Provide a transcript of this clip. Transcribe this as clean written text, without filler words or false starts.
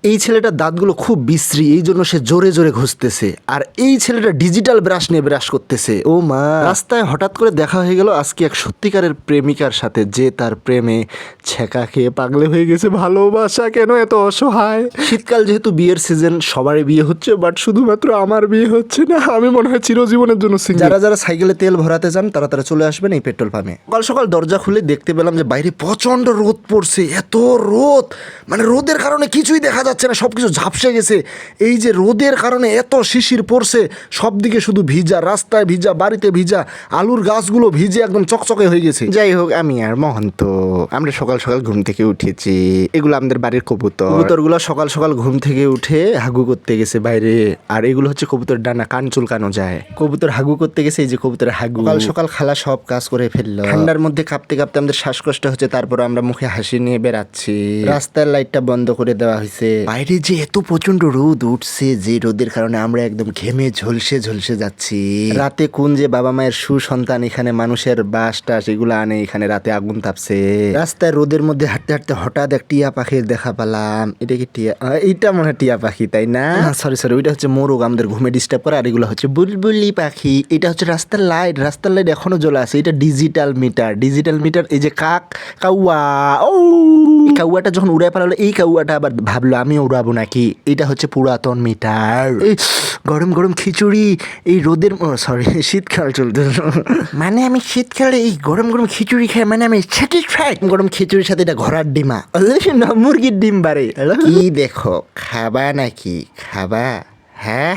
এই ছেলেটার দাঁতগুলো খুব বিশ্রী, এই জন্য সে জোরে জোরে ঘষতেছে। আর এই ছেলেটা ডিজিটাল ব্রাশ নিয়ে ব্রাশ করতেছে। ও মা! রাস্তায় হঠাৎ করে দেখা হয়ে গেল আজকে এক সত্যিকারের প্রেমিকার সাথে, যে তার প্রেমে ছেঁকা খেয়ে পাগলে হয়ে গেছে। ভালোবাসা কেন এত অসহায়? শীতকাল যেহেতু বিয়ের সিজন, সবারই বিয়ে হচ্ছে, বাট শুধুমাত্র আমার বিয়ে হচ্ছে না। আমি মনে হয় চিরজীবনের জন্য সিঙ্গেল। যারা যারা সাইকেলে তেল ভরাতে যান তারা তারা চলে আসবেন এই পেট্রোল পাম্পে। সকাল সকাল দরজা খুলে দেখতে পেলাম যে বাইরে প্রচন্ড রোদ পড়ছে। এত রোদ, মানে রোদের কারণে কিছুই দেখা যাচ্ছে না, সবকিছু ঝাপসে গেছে। এই যে রোদের কারণে এত শিশির পড়ছে, সব দিকে শুধু ভিজা, রাস্তায় ভিজা, বাড়িতে ভিজা, আলুর গাছগুলো ভিজে একদম চকচকে হয়ে গেছে। যাই হোক, আমি আর মহন্ত আমরা সকাল সকাল ঘুম থেকে উঠেছি। এগুলো আমাদের বাড়ির কবুতরগুলো সকাল সকাল ঘুম থেকে উঠে হাগু করতে গেছে বাইরে। আর এগুলো হচ্ছে কবুতর ডানা, কান চুলকানো যায়। কবুতর হাগু করতে গেছে, এই যে কবুতরের হাগু। সকাল সকাল খালা সব কাজ করে ফেললো। ঠান্ডার মধ্যে কাঁপতে কাঁপতে আমাদের শ্বাসকষ্ট হচ্ছে, তারপর আমরা মুখে হাসি নিয়ে বেড়াচ্ছি। রাস্তার লাইটটা বন্ধ করে দেওয়া হয়েছে। বাইরে যে এত প্রচন্ড রোদ উঠছে, যে রোদের কারণে আমরা একদম ঘেমে ঝলসে ঝলসে যাচ্ছি। রাতে কোন যে বাবা মায়ের সুসন্তান এখানে মানুষের বাস টাস এগুলো আনে, এখানে রাতে আগুন তাপছে। রাস্তায় রোদের মধ্যে হাঁটতে হাঁটতে হঠাৎ এক টিয়া পাখির দেখা পেলাম। এটা কি টিয়া? এইটা মনে হয় টিয়া পাখি, তাই না? সরি সরি, ওইটা হচ্ছে মোরগ, আমাদের ঘুমে ডিস্টার্ব করে। আর এগুলো হচ্ছে বুলবুলি পাখি। এটা হচ্ছে রাস্তার লাইট, রাস্তার লাইট এখনো জ্বলে আছে। এটা ডিজিটাল মিটার, ডিজিটাল মিটার। এই যে কাউয়া, ও এই কাউয়াটা যখন উড়ায় পালালো, এই কাউয়াটা আবার ভাবলো আমি উড়াবো নাকি। এটা হচ্ছে পুরাতন মিটার। এই গরম গরম খিচুড়ি, এই রোদের, সরি শীতকাল চলতে, মানে আমি শীতকালে এই গরম গরম খিচুড়ি খাই, মানে আমি স্যাটিসফাইড। গরম খিচুড়ির সাথে এটা ঘোড়ার ডিমা, না মুরগির ডিম বাড়ে। কি দেখো, খাবা নাকি? খাবা? হ্যাঁ।